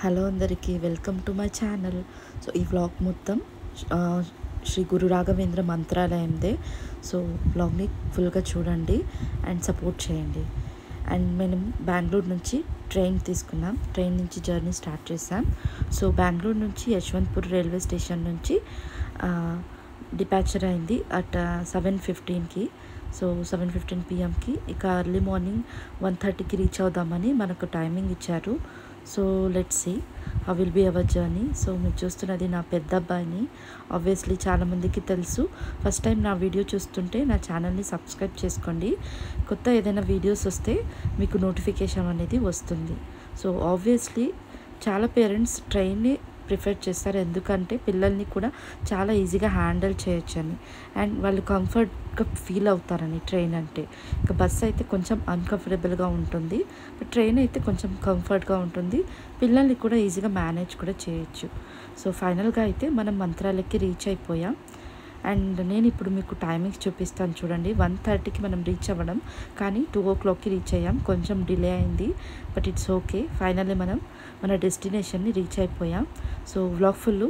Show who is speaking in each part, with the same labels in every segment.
Speaker 1: Hello అందరికీ welcome to my channel. So ఈ vlog మొత్తం శ్రీ గురు రాఘవేంద్ర మంత్రాలయందే. సో వ్లాగ్ని ఫుల్గా చూడండి అండ్ సపోర్ట్ చేయండి. అండ్ మేము బెంగళూరు నుంచి ట్రైన్ తీసుకున్నాం. ట్రైన్ నుంచి జర్నీ స్టార్ట్ చేసాం. సో బెంగళూరు నుంచి యశ్వంతపూర్ రైల్వే స్టేషన్ నుంచి డిపాచర్ అయింది అట్ 7:15కి. సో 7:15 PM ఇక ఎర్లీ మార్నింగ్ 1:30కి రీచ్ అవుదామని మనకు టైమింగ్ ఇచ్చారు. So let's see how will be our journey. So మీరు చూస్తున్నది నా పెద్ద అబ్బాయిని. ఆబ్వియస్లీ చాలామందికి తెలుసు. ఫస్ట్ టైం నా వీడియో చూస్తుంటే నా ఛానల్ని సబ్స్క్రైబ్ చేసుకోండి. కొత్త ఏదైనా వీడియోస్ వస్తే మీకు నోటిఫికేషన్ అనేది వస్తుంది. సో ఆబ్వియస్లీ చాలా పేరెంట్స్ ట్రైన్ని ప్రిఫర్ చేస్తారు, ఎందుకంటే పిల్లల్ని కూడా చాలా ఈజీగా హ్యాండిల్ చేయొచ్చని అండ్ వాళ్ళు కంఫర్ట్గా ఫీల్ అవుతారని. ట్రైన్ అంటే ఇక బస్సు అయితే కొంచెం అన్కంఫర్టబుల్గా ఉంటుంది, బట్ ట్రైన్ అయితే కొంచెం కంఫర్ట్గా ఉంటుంది. పిల్లల్ని కూడా ఈజీగా మేనేజ్ కూడా చేయొచ్చు. సో ఫైనల్గా అయితే మనం మంత్రాలయకి రీచ్ అయిపోయాం. అండ్ నేను ఇప్పుడు మీకు టైమింగ్స్ చూపిస్తాను చూడండి. 1:30కి మనం రీచ్ అవ్వడం, కానీ 2 o'clockకి రీచ్ అయ్యాం. కొంచెం డిలే అయింది, బట్ ఇట్స్ ఓకే. ఫైనల్లీ మనం మన డెస్టినేషన్ని రీచ్ అయిపోయాం. సో వ్లాగ్ ఫుల్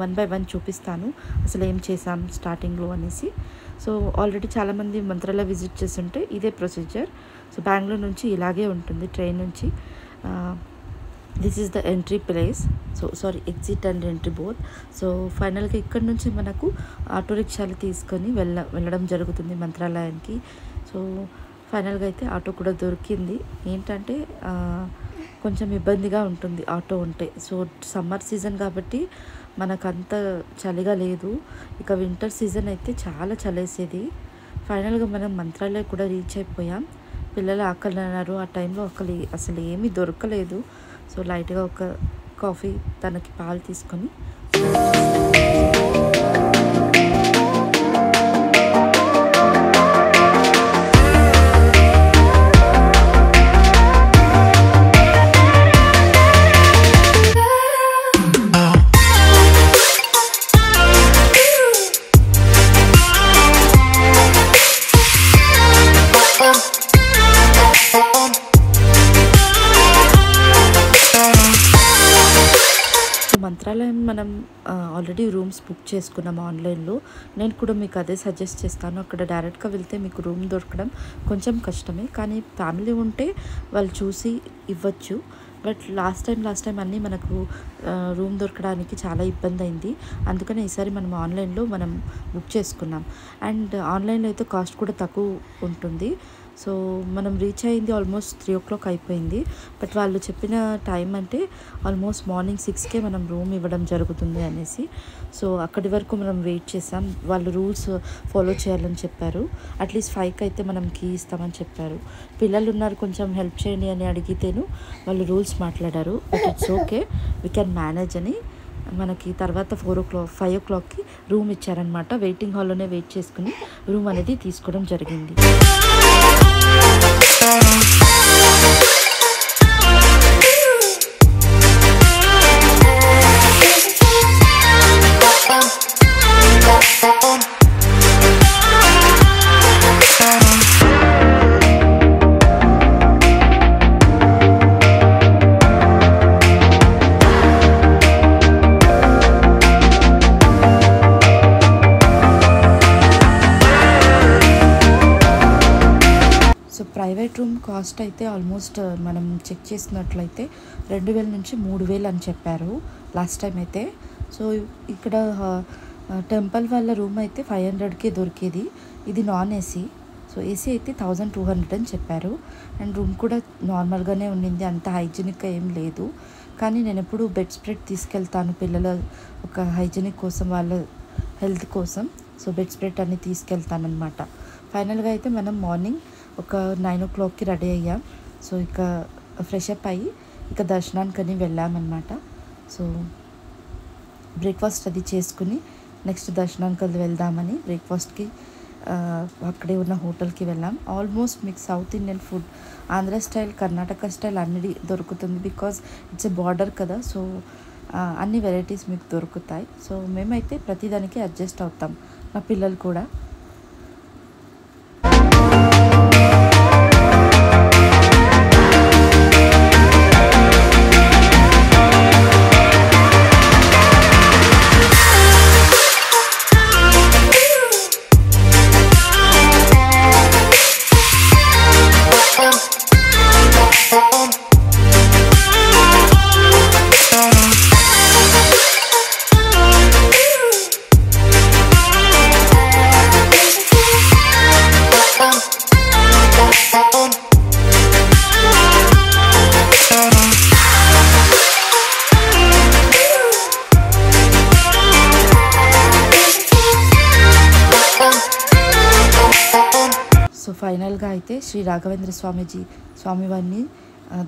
Speaker 1: 1 by 1 చూపిస్తాను అసలు ఏం చేసాం స్టార్టింగ్లో అనేసి. సో ఆల్రెడీ చాలామంది మంత్రాలయ విజిట్ చేస్తుంటే ఇదే ప్రొసీజర్. సో బెంగళూరు నుంచి ఇలాగే ఉంటుంది ట్రైన్ నుంచి. This is the entry place. So sorry, exit and entry both. So ఫైనల్గా ఇక్కడ నుంచి మనకు ఆటో రిక్షాలు తీసుకొని వెళ్ళడం జరుగుతుంది మంత్రాలయానికి. సో ఫైనల్గా అయితే ఆటో కూడా దొరికింది. ఏంటంటే కొంచెం ఇబ్బందిగా ఉంటుంది ఆటో ఉంటే. సో సమ్మర్ సీజన్ కాబట్టి మనకంత చలిగా లేదు. ఇక వింటర్ సీజన్ అయితే చాలా చలేసేది. ఫైనల్గా మనం మంత్రాలయం కూడా రీచ్ అయిపోయాం. పిల్లలు ఆకలి అన్నారు. ఆ టైంలో అసలు ఏమీ దొరకలేదు. సో లైట్గా ఒక కాఫీ, తనకి పాలు తీసుకొని మంత్రాలయం మనం ఆల్రెడీ రూమ్స్ బుక్ చేసుకున్నాం ఆన్లైన్లో. నేను కూడా మీకు అదే సజెస్ట్ చేస్తాను. అక్కడ డైరెక్ట్గా వెళ్తే మీకు రూమ్ దొరకడం కొంచెం కష్టమే, కానీ ఫ్యామిలీ ఉంటే వాళ్ళు చూసి ఇవ్వచ్చు. బట్ లాస్ట్ టైం అన్నీ మనకు రూమ్ దొరకడానికి చాలా ఇబ్బంది అయింది. అందుకనే ఈసారి మనం ఆన్లైన్లో బుక్ చేసుకున్నాం. అండ్ ఆన్లైన్లో అయితే కాస్ట్ కూడా తక్కువ ఉంటుంది. సో మనం రీచ్ అయింది ఆల్మోస్ట్ 3 o'clock అయిపోయింది. బట్ వాళ్ళు చెప్పిన టైం అంటే ఆల్మోస్ట్ మార్నింగ్ 6కే మనం రూమ్ ఇవ్వడం జరుగుతుంది అనేసి. సో అక్కడి వరకు మనం వెయిట్ చేసాం. వాళ్ళు రూల్స్ ఫాలో చేయాలని చెప్పారు. అట్లీస్ట్ 5కి అయితే మనం కీ ఇస్తామని చెప్పారు. పిల్లలు ఉన్నారు, కొంచెం హెల్ప్ చేయండి అని అడిగితేను వాళ్ళు రూల్స్ మాట్లాడారు. But it's okay, we can manage అని మనకి తర్వాత 5 o'clockకి రూమ్ ఇచ్చారనమాట. వెయిటింగ్ హాల్లోనే వెయిట్ చేసుకుని రూమ్ అనేది తీసుకోవడం జరిగింది. ప్రైవేట్ రూమ్ కాస్ట్ అయితే ఆల్మోస్ట్ మనం చెక్ చేసినట్లయితే 2,000 నుంచి 3,000 అని చెప్పారు లాస్ట్ టైం అయితే. సో ఇక్కడ టెంపుల్ వాళ్ళ రూమ్ అయితే 500కే దొరికేది. ఇది నాన్ ఏసీ. సో ఏసీ అయితే 1,200 అని చెప్పారు. అండ్ రూమ్ కూడా నార్మల్గానే ఉండింది, అంత హైజీనిక్గా ఏం లేదు. కానీ నేను ఎప్పుడు బెడ్ స్ప్రెడ్ తీసుకెళ్తాను పిల్లల ఒక హైజీనిక్ కోసం, వాళ్ళ హెల్త్ కోసం. సో బెడ్ స్ప్రెడ్ అన్ని తీసుకెళ్తాను అనమాట. ఫైనల్గా అయితే మనం మార్నింగ్ ఒక 9 o'clockకి రెడీ అయ్యాం. సో ఇక ఫ్రెష్ అప్ అయ్యి ఇక దర్శనానికని వెళ్ళామన్నమాట. సో బ్రేక్ఫాస్ట్ అది చేసుకుని నెక్స్ట్ దర్శనానికి వెళ్దామని బ్రేక్ఫాస్ట్కి అక్కడే ఉన్న హోటల్కి వెళ్ళాం. ఆల్మోస్ట్ మీకు south Indian food, Andhra style, Karnataka style అన్ని దొరుకుతుంది. బికాజ్ ఇట్స్ ఎ బార్డర్ కదా. సో అన్ని వెరైటీస్ మీకు దొరుకుతాయి. సో మేమైతే ప్రతిదానికి అడ్జస్ట్ అవుతాం, మా పిల్లలు కూడా. ఫైనల్గా అయితే శ్రీ రాఘవేంద్ర స్వామివారిని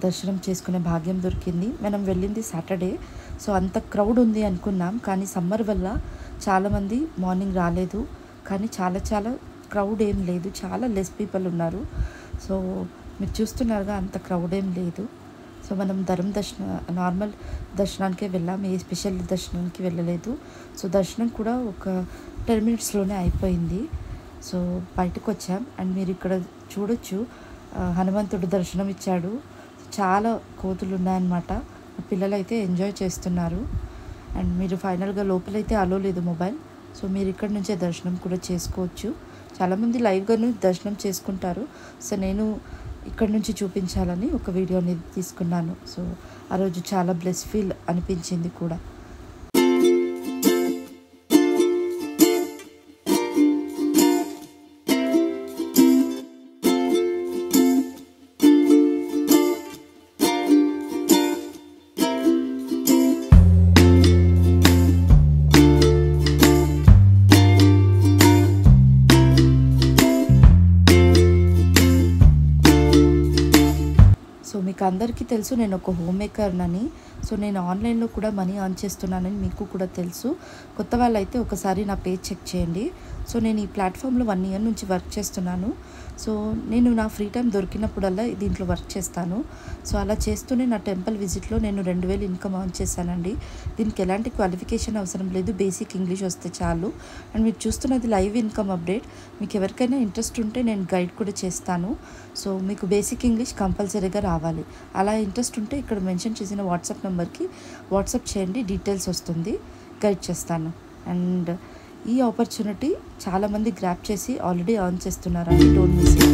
Speaker 1: దర్శనం చేసుకునే భాగ్యం దొరికింది. మనం వెళ్ళింది సాటర్డే, సో అంత క్రౌడ్ ఉంది అనుకున్నాం, కానీ సమ్మర్ వల్ల చాలామంది మార్నింగ్ రాలేదు. కానీ చాలా చాలా క్రౌడ్ ఏం లేదు, చాలా లెస్ పీపుల్ ఉన్నారు. సో మీరు చూస్తున్నారుగా, అంత క్రౌడ్ ఏం లేదు. సో మనం నార్మల్ దర్శనానికే వెళ్ళాం, ఏ స్పెషల్ దర్శనానికి వెళ్ళలేదు. సో దర్శనం కూడా ఒక 10 minutesలోనే అయిపోయింది. సో బయటకు వచ్చాం అండ్ మీరు ఇక్కడ చూడొచ్చు, హనుమంతుడు దర్శనం ఇచ్చాడు. చాలా కోతులు ఉన్నాయన్నమాట. పిల్లలు అయితే ఎంజాయ్ చేస్తున్నారు. అండ్ మీరు ఫైనల్గా లోపలైతే అలో లేదు మొబైల్, సో మీరు ఇక్కడ నుంచే దర్శనం కూడా చేసుకోవచ్చు. చాలామంది లైవ్గాను దర్శనం చేసుకుంటారు. సో నేను ఇక్కడ నుంచి చూపించాలని ఒక వీడియో అనేది తీసుకున్నాను. సో ఆ రోజు చాలా బ్లెస్ ఫీల్ అనిపించింది కూడా. సో మీకు అందరికీ తెలుసు నేను ఒక హోమ్ మేకర్నని. సో నేను ఆన్లైన్లో కూడా మనీ ఎర్న్ చేస్తున్నానని మీకు కూడా తెలుసు. కొత్త వాళ్ళైతే ఒకసారి నా పేజ్ చెక్ చేయండి. సో నేను ఈ ప్లాట్ఫామ్లో 1 year నుంచి వర్క్ చేస్తున్నాను. సో నేను నా ఫ్రీ టైం దొరికినప్పుడల్లా దీంట్లో వర్క్ చేస్తాను. సో అలా చేస్తూనే నా టెంపుల్ విజిట్లో నేను 2000 ఇన్కమ్ ఎర్న్ చేశానండి. దీనికి ఎలాంటి క్వాలిఫికేషన్ అవసరం లేదు, బేసిక్ ఇంగ్లీష్ వస్తే చాలు. అండ్ మీరు చూస్తున్నది లైవ్ ఇన్కమ్ అప్డేట్. మీకు ఎవరికైనా ఇంట్రెస్ట్ ఉంటే నేను గైడ్ కూడా చేస్తాను. సో మీకు బేసిక్ ఇంగ్లీష్ కంపల్సరీగా రావాలి. అలా ఇంట్రెస్ట్ ఉంటే ఇక్కడ మెన్షన్ చేసిన వాట్సాప్ నెంబర్కి వాట్సాప్ చేయండి, డీటెయిల్స్ వస్తుంది, గైడ్ చేస్తాను. అండ్ ఈ ఆపర్చునిటీ చాలామంది గ్రాప్ చేసి ఆల్రెడీ ఎర్న్ చేస్తున్నారండి, డోంట్ మిస్ ఇట్.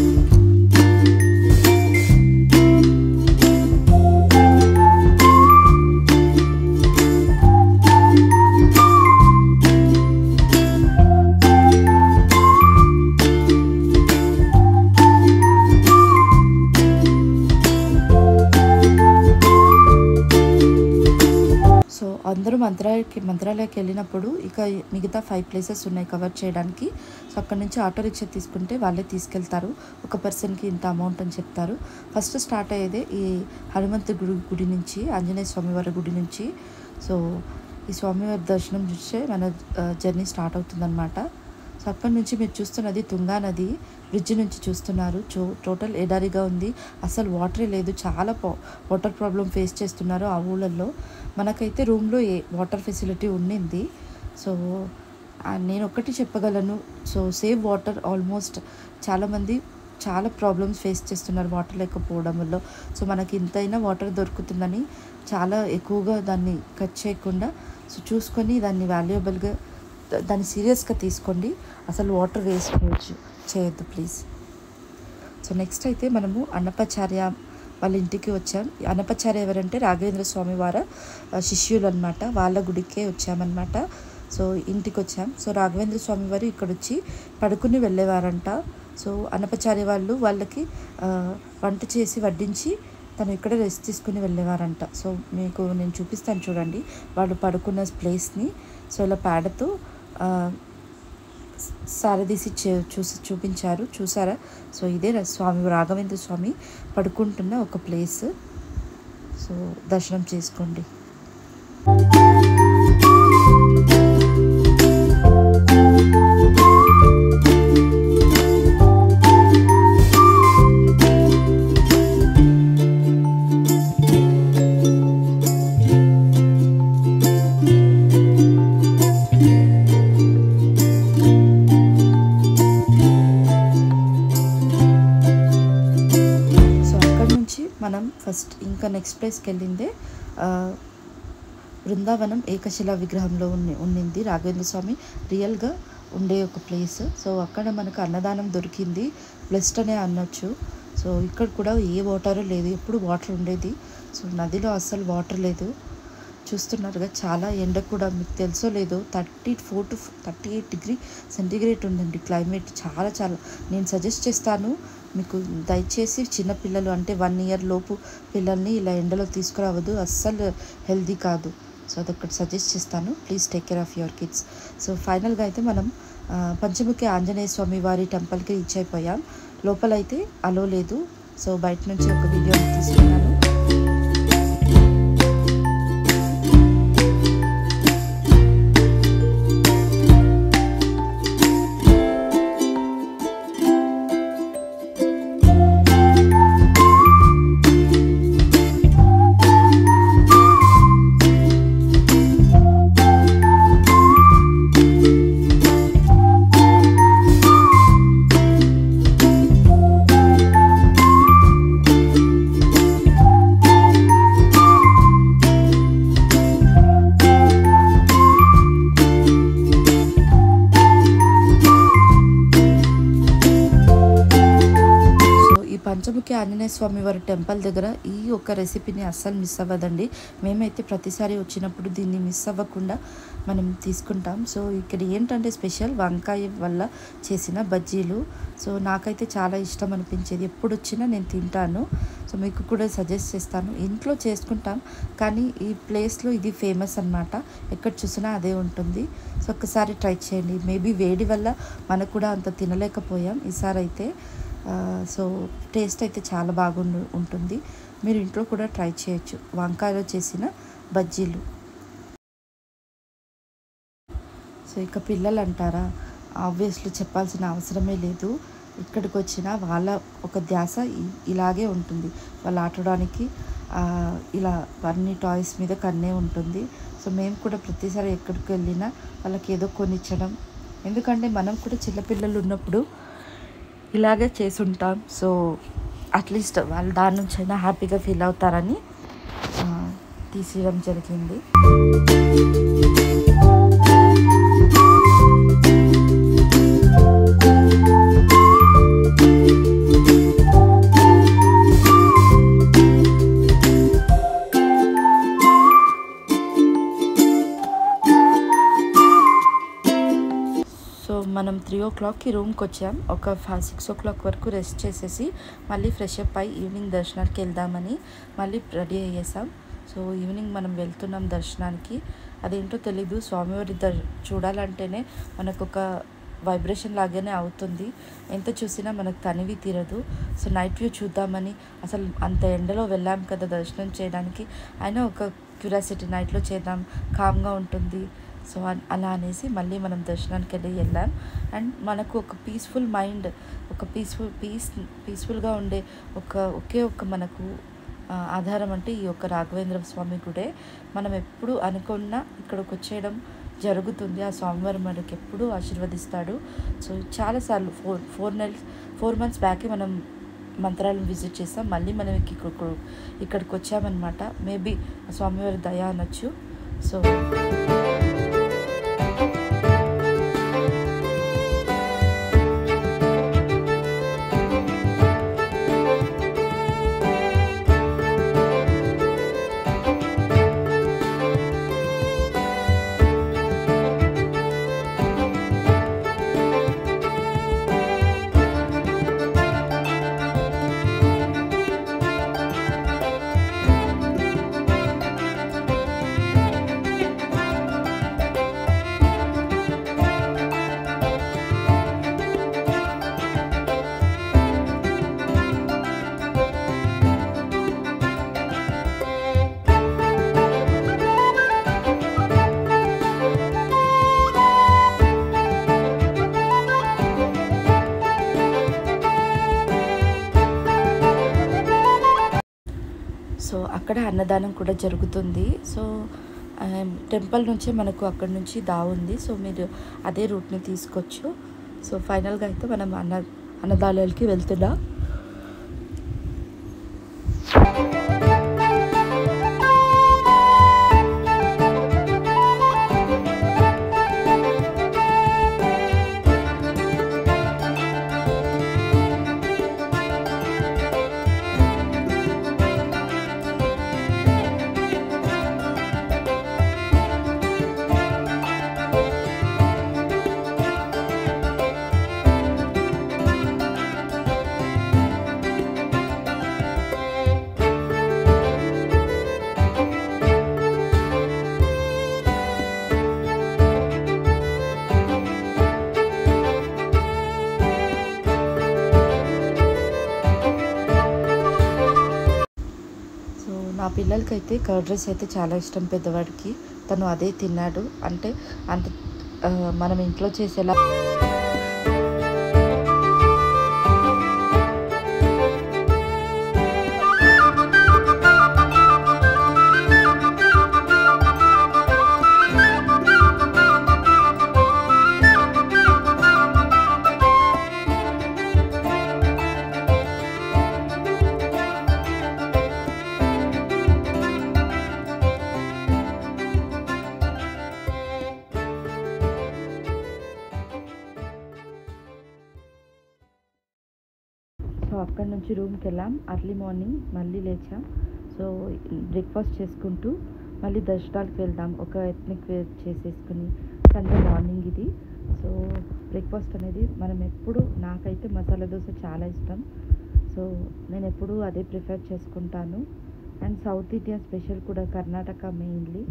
Speaker 1: అందరూ మంత్రాలయకి వెళ్ళినప్పుడు ఇక మిగతా 5 places ఉన్నాయి కవర్ చేయడానికి. సో అక్కడ నుంచి ఆటో రిక్షా తీసుకుంటే వాళ్ళే తీసుకెళ్తారు. ఒక పర్సన్కి ఇంత అమౌంట్ అని చెప్తారు. ఫస్ట్ స్టార్ట్ అయ్యేదే ఈ హనుమంతు గుడి నుంచి, ఆంజనేయ స్వామివారి గుడి నుంచి. సో ఈ స్వామివారి దర్శనం చూస్తే మన జర్నీ స్టార్ట్ అవుతుందన్నమాట. సో అక్కడి నుంచి మీరు చూస్తున్నది తుంగా నది బ్రిడ్జ్ నుంచి చూస్తున్నారు. టోటల్ ఎడారిగా ఉంది, అసలు వాటరే లేదు. చాలా వాటర్ ప్రాబ్లం ఫేస్ చేస్తున్నారు ఆ ఊళ్ళల్లో. మనకైతే రూమ్లో వాటర్ ఫెసిలిటీ ఉండింది. సో నేను ఒక్కటి చెప్పగలను, సో సేవ్ వాటర్. ఆల్మోస్ట్ చాలామంది చాలా ప్రాబ్లమ్స్ ఫేస్ చేస్తున్నారు వాటర్ లేకపోవడం వల్ల. సో మనకి ఇంతైనా వాటర్ దొరుకుతుందని చాలా ఎక్కువగా దాన్ని కట్ చేయకుండా సో చూసుకొని దాన్ని వాల్యుయబుల్గా, దాన్ని సీరియస్గా తీసుకోండి. అసలు వాటర్ వేస్ట్ చేయొద్దు ప్లీజ్. సో నెక్స్ట్ అయితే మనము అన్నపచార్య వాళ్ళ ఇంటికి వచ్చాం. అన్నపచార్య ఎవరంటే రాఘవేంద్ర స్వామి వారి శిష్యులు అనమాట, వాళ్ళ గుడికే వచ్చామన్నమాట. సో ఇంటికి వచ్చాం. సో రాఘవేంద్ర స్వామి వారు ఇక్కడ వచ్చి పడుకుని వెళ్ళేవారంట. సో అన్నపచార్య వాళ్ళకి వంట చేసి వడ్డించి తను ఇక్కడ రెస్ట్ తీసుకుని వెళ్ళేవారంట. సో మీకు నేను చూపిస్తాను చూడండి వాళ్ళు పడుకున్న ప్లేస్ని. సో ఇలా పేడతో సారదీసి చూపించారు, చూసారా? సో ఇదే రాఘవేంద్ర స్వామి పడుకుంటున్న ఒక ప్లేస్. సో దర్శనం చేసుకోండి. మనం ఫస్ట్ ఇంకా నెక్స్ట్ ప్లేస్కి వెళ్ళిందే బృందావనం ఏకశిలా విగ్రహంలో ఉండింది రాఘవేంద్ర స్వామి రియల్గా ఉండే ఒక ప్లేస్. సో అక్కడ మనకు అన్నదానం దొరికింది, బ్లెస్డ్ అనే అనొచ్చు. సో ఇక్కడ కూడా ఏ వాటర్ లేదు, ఎప్పుడు వాటర్ ఉండేది. సో నదిలో అస్సలు వాటర్ లేదు. చూస్తున్నారుగా, చాలా ఎండ కూడా, మీకు తెలుసో లేదో 34 to 38 degree సెంటిగ్రేడ్ ఉందండి క్లైమేట్. చాలా చాలా నేను సజెస్ట్ చేస్తాను మీకు, దయచేసి చిన్నపిల్లలు అంటే 1 year లోపు పిల్లల్ని ఇలా ఎండలో తీసుకురావద్దు, అస్సలు హెల్దీ కాదు. సో అదొకటి సజెస్ట్ చేస్తాను, please take care of your kids. So ఫైనల్గా అయితే మనం పంచముఖి ఆంజనేయ స్వామి వారి టెంపుల్కి రీచ్ అయిపోయాం. లోపలైతే అలో లేదు. సో బయట నుంచి ఒక వీడియో తీసుకున్నాను. పంచముఖి ఆంజనేయ స్వామి వారి టెంపుల్ దగ్గర ఈ ఒక్క రెసిపీని అస్సలు మిస్ అవ్వదండి. మేమైతే ప్రతిసారి వచ్చినప్పుడు దీన్ని మిస్ అవ్వకుండా మనం తీసుకుంటాం. సో ఇక్కడ ఏంటంటే స్పెషల్ వంకాయ వల్ల చేసిన బజ్జీలు. సో నాకైతే చాలా ఇష్టం అనిపించేది, ఎప్పుడు వచ్చినా నేను తింటాను. సో మీకు కూడా సజెస్ట్ చేస్తాను. ఇంట్లో చేసుకుంటాం కానీ ఈ ప్లేస్లో ఇది ఫేమస్ అన్నమాట. ఎక్కడ చూసినా అదే ఉంటుంది. సో ఒక్కసారి ట్రై చేయండి. మేబీ వేడి వల్ల మనకు కూడా అంత తినలేకపోయాం ఈసారి అయితే. సో టేస్ట్ అయితే చాలా ఉంటుంది. మీరు ఇంట్లో కూడా ట్రై చేయొచ్చు వంకాయలో చేసిన బజ్జీలు. సో ఇక పిల్లలు అంటారా, ఆబ్వియస్లీ చెప్పాల్సిన అవసరమే లేదు. ఇక్కడికి వచ్చిన వాళ్ళ ఒక ధ్యాస ఇలాగే ఉంటుంది. వాళ్ళు ఆటడానికి ఇలా అన్ని టాయ్స్ మీద కన్నే ఉంటుంది. సో మేము కూడా ప్రతిసారి ఎక్కడికి వెళ్ళినా వాళ్ళకి ఏదో కొనిచ్చడం, ఎందుకంటే మనం కూడా చిన్నపిల్లలు ఉన్నప్పుడు ఇలాగే చేసుంటాం. సో అట్లీస్ట్ వాళ్ళు దాని నుంచి అయినా హ్యాపీగా ఫీల్ అవుతారని తీసేయడం జరిగింది. మనం 3 o'clockకి రూమ్కి వచ్చాం. ఒక 6 o'clock వరకు రెస్ట్ చేసేసి మళ్ళీ ఫ్రెష్ అప్ అయ్యి ఈవినింగ్ దర్శనానికి వెళ్దామని మళ్ళీ రెడీ అయ్యేసాం. సో ఈవినింగ్ మనం వెళ్తున్నాం దర్శనానికి. అదేంటో తెలీదు, స్వామివారి చూడాలంటేనే మనకు ఒక వైబ్రేషన్ లాగానే అవుతుంది. ఎంత చూసినా మనకు తనివి తీరదు. సో నైట్ వ్యూ చూద్దామని, అసలు అంత ఎండలో వెళ్ళాం కదా దర్శనం చేయడానికి, అయినా ఒక క్యూరియాసిటీ, నైట్లో చేద్దాం కామ్గా ఉంటుంది. సో అలా అనేసి మళ్ళీ మనం దర్శనానికి వెళ్ళాం. అండ్ మనకు ఒక పీస్ఫుల్ మైండ్, ఒక పీస్ఫుల్గా ఉండే ఒకే మనకు ఆధారం అంటే ఈ యొక్క రాఘవేంద్ర స్వామి గుడే. మనం ఎప్పుడు అనుకున్నా ఇక్కడికి వచ్చేయడం జరుగుతుంది. ఆ స్వామివారు మనకి ఎప్పుడూ ఆశీర్వదిస్తాడు. సో చాలాసార్లు 4 months బ్యాకే మనం మంత్రాలను విజిట్ చేస్తాం. మళ్ళీ మనం ఇక్కడికి వచ్చామన్నమాట. మేబీ స్వామివారి దయ అనొచ్చు. సో అక్కడ అన్నదానం కూడా జరుగుతుంది. సో టెంపుల్ నుంచే మనకు అక్కడ నుంచి ఉంది. సో మీరు అదే రూట్ని తీసుకోవచ్చు. సో ఫైనల్గా అయితే మనం అన్నదానాలకి వెళ్తున్నాం. పిల్లలకైతే కర్డ్ రైస్ అయితే చాలా ఇష్టం పెద్దవాడికి. తను అదే తిన్నాడు. అంటే అంత మనం ఇంట్లో చేసేలా సో అక్కడి నుంచి రూమ్కి వెళ్ళాం. అర్లీ మార్నింగ్ మళ్ళీ లేచాం. సో బ్రేక్ఫాస్ట్ చేసుకుంటూ మళ్ళీ దర్శనాలకు వెళ్దాం, ఒక ఎథ్నిక్ వేర్ చేసేసుకుని. సండే మార్నింగ్ ఇది. సో బ్రేక్ఫాస్ట్ అనేది మనం ఎప్పుడు, నాకైతే మసాలా దోశ చాలా ఇష్టం. సో నేను ఎప్పుడూ అదే ప్రిఫర్ చేసుకుంటాను. అండ్ సౌత్ ఇండియన్ స్పెషల్ కూడా, కర్ణాటక మెయిన్లీ.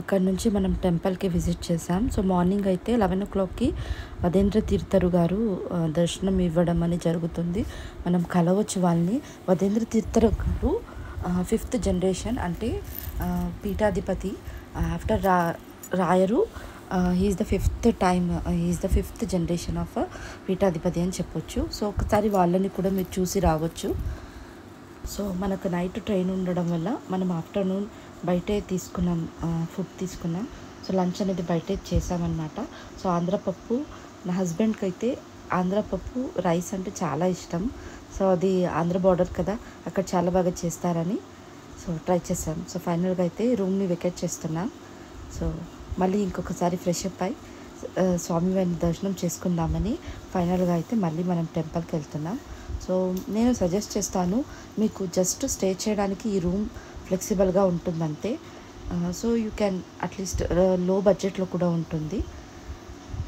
Speaker 1: అక్కడ నుంచి మనం టెంపుల్కి విజిట్ చేసాం. సో మార్నింగ్ అయితే 11 o'clockకి వదేంద్ర తీర్థరు గారు దర్శనం ఇవ్వడం అని జరుగుతుంది. మనం కలవచ్చు వాళ్ళని. వదేంద్ర తీర్థరు గారు 5th జనరేషన్, అంటే పీఠాధిపతి ఆఫ్టర్ రాయరు. He's the 5th generation of పీఠాధిపతి అని చెప్పొచ్చు. సో ఒకసారి వాళ్ళని కూడా మీరు చూసి రావచ్చు. సో మనకు నైట్ ట్రైన్ ఉండడం వల్ల మనం ఆఫ్టర్నూన్ బయటే తీసుకున్నాం, ఫుడ్ తీసుకున్నాం. సో లంచ్ అనేది బయటే చేసామన్నమాట. సో ఆంధ్రపప్పు, నా హస్బెండ్కి అయితే ఆంధ్రపప్పు రైస్ అంటే చాలా ఇష్టం. సో అది ఆంధ్ర బార్డర్ కదా, అక్కడ చాలా బాగా చేస్తారని సో ట్రై చేసాం. సో ఫైనల్గా అయితే రూమ్ని వెకేట్ చేస్తున్నాం. సో మళ్ళీ ఇంకొకసారి ఫ్రెష్ అప్ అయి స్వామివారిని దర్శనం చేసుకుందామని ఫైనల్గా అయితే మళ్ళీ మనం టెంపుల్కి వెళ్తున్నాం. సో నేను సజెస్ట్ చేస్తాను, మీకు జస్ట్ స్టే చేయడానికి ఈ రూమ్ ఫ్లెక్సిబుల్గా ఉంటుందంతే. So you can at least low బడ్జెట్లో కూడా ఉంటుంది.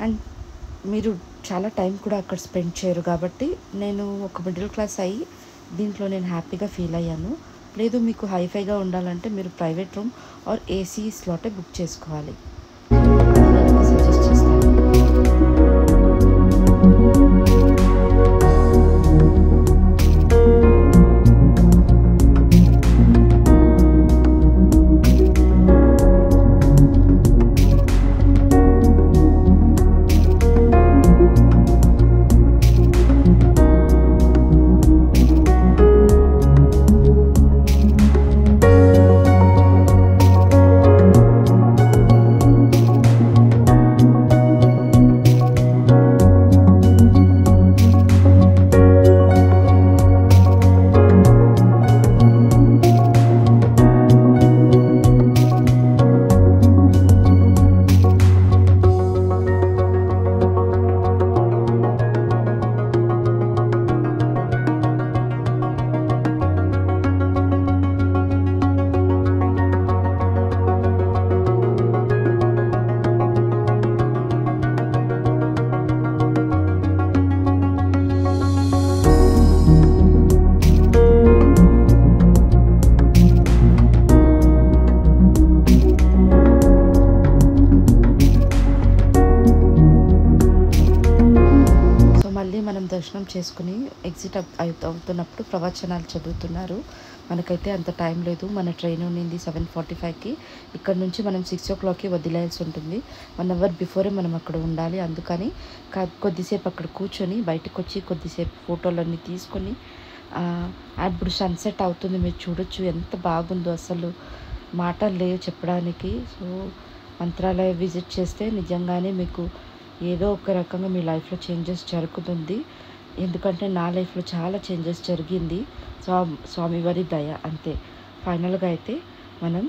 Speaker 1: అండ్ మీరు చాలా టైం కూడా అక్కడ స్పెండ్ చేయరు కాబట్టి నేను ఒక మిడిల్ క్లాస్ అయ్యి దీంట్లో నేను హ్యాపీగా ఫీల్ అయ్యాను. లేదు మీకు హైఫైగా ఉండాలంటే మీరు ప్రైవేట్ రూమ్ ఆర్ ఏసీ స్లాటే బుక్ చేసుకోవాలి. సజెస్ట్ చేస్తాను. దర్శనం చేసుకుని ఎగ్జిట్ అవుతున్నప్పుడు ప్రవచనాలు చదువుతున్నారు. మనకైతే అంత టైం లేదు. మన ట్రైన్ ఉండింది 7:45కి. ఇక్కడ నుంచి మనం 6 o'clockకి వదిలేయాల్సి ఉంటుంది. 1 hour బిఫోరే మనం అక్కడ ఉండాలి. అందుకని కొద్దిసేపు అక్కడ కూర్చొని బయటకు వచ్చి కొద్దిసేపు ఫోటోలన్నీ తీసుకొని ఇప్పుడు సన్సెట్ అవుతుంది. మీరు చూడొచ్చు ఎంత బాగుందో, అసలు మాటలు లేవు చెప్పడానికి. సో మంత్రాలయ విజిట్ చేస్తే నిజంగానే మీకు ఏదో ఒక రకంగా మీ లైఫ్లో చేంజెస్ జరుగుతుంది. ఎందుకంటే నా లైఫ్లో చాలా చేంజెస్ జరిగింది. స్వామివారి దయ అంతే. ఫైనల్గా అయితే మనం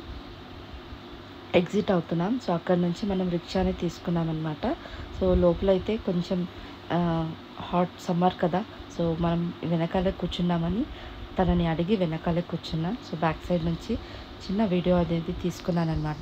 Speaker 1: ఎగ్జిట్ అవుతున్నాం. సో అక్కడ నుంచి మనం రిక్షాని తీసుకున్నాం అనమాట. సో లోపల అయితే కొంచెం హాట్ సమ్మర్ కదా, సో మనం వెనకాలే కూర్చున్నామని తనని అడిగి వెనకాలే కూర్చున్నా. సో బ్యాక్ సైడ్ నుంచి చిన్న వీడియో అనేది తీసుకున్నాను అనమాట.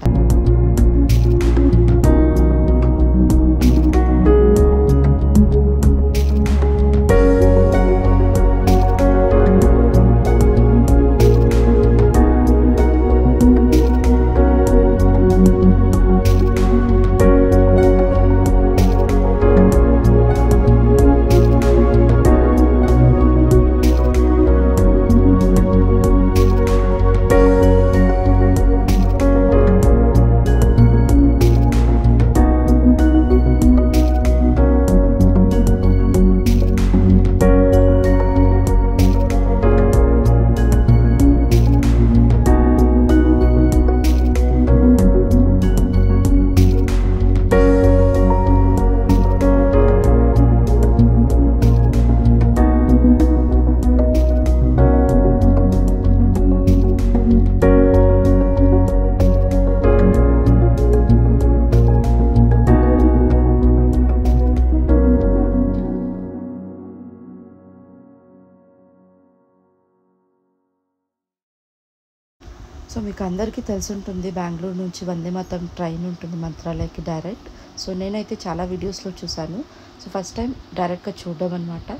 Speaker 1: సో మీకు అందరికీ తెలుసుంటుంది, బెంగళూరు నుంచి వందే మాతరం ట్రైన్ ఉంటుంది మంత్రాలయకి డైరెక్ట్. సో నేనైతే చాలా వీడియోస్లో చూశాను. సో ఫస్ట్ టైం డైరెక్ట్గా చూడడం అనమాట.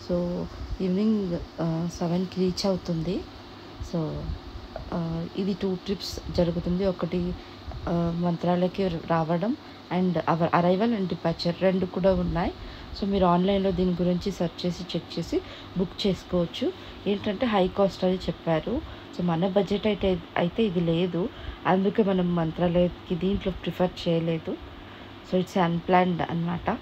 Speaker 1: సో ఈవినింగ్ 7కి రీచ్ అవుతుంది. సో ఇది 2 ట్రిప్స్ జరుగుతుంది. ఒకటి మంత్రాలయకి రావడం అండ్ అరైవల్ అండ్ డిపార్చర్ 2 కూడా ఉన్నాయి. సో మీరు ఆన్లైన్లో దీని గురించి సెర్చ్ చేసి చెక్ చేసి బుక్ చేసుకోవచ్చు. ఏంటంటే హై కాస్ట్ అని చెప్పారు. సో మన బడ్జెట్ అయితే ఇది లేదు, అందుకే మనం మంత్రాలయకి దీంట్లో ప్రిఫర్ చేయలేదు. సో ఇట్స్ అన్ప్లాన్డ్ అన్నమాట.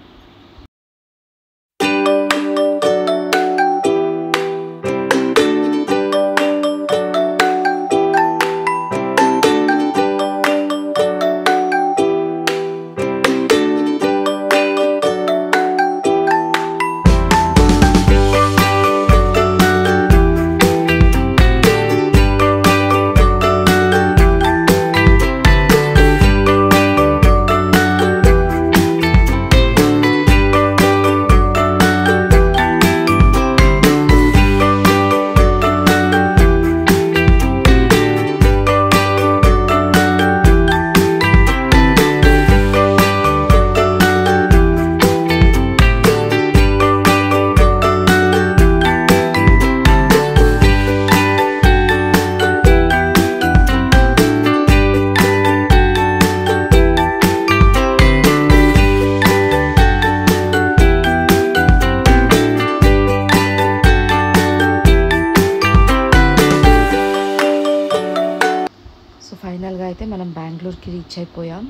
Speaker 1: ఫైనల్గా అయితే మనం బెంగళూరుకి రీచ్ అయిపోయాం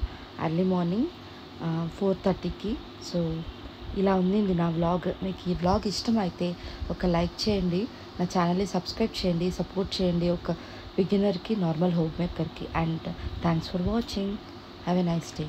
Speaker 1: ఎర్లీ మార్నింగ్ 4:30కి. సో ఇలా ఉంది నా వ్లాగ్. మీకు ఈ వ్లాగ్ ఇష్టమైతే ఒక లైక్ చేయండి, నా ఛానల్ని సబ్స్క్రైబ్ చేయండి, సపోర్ట్ చేయండి ఒక బిగినర్కి, నార్మల్ హోమ్ మేకర్కి. And thanks for watching. Have a nice day.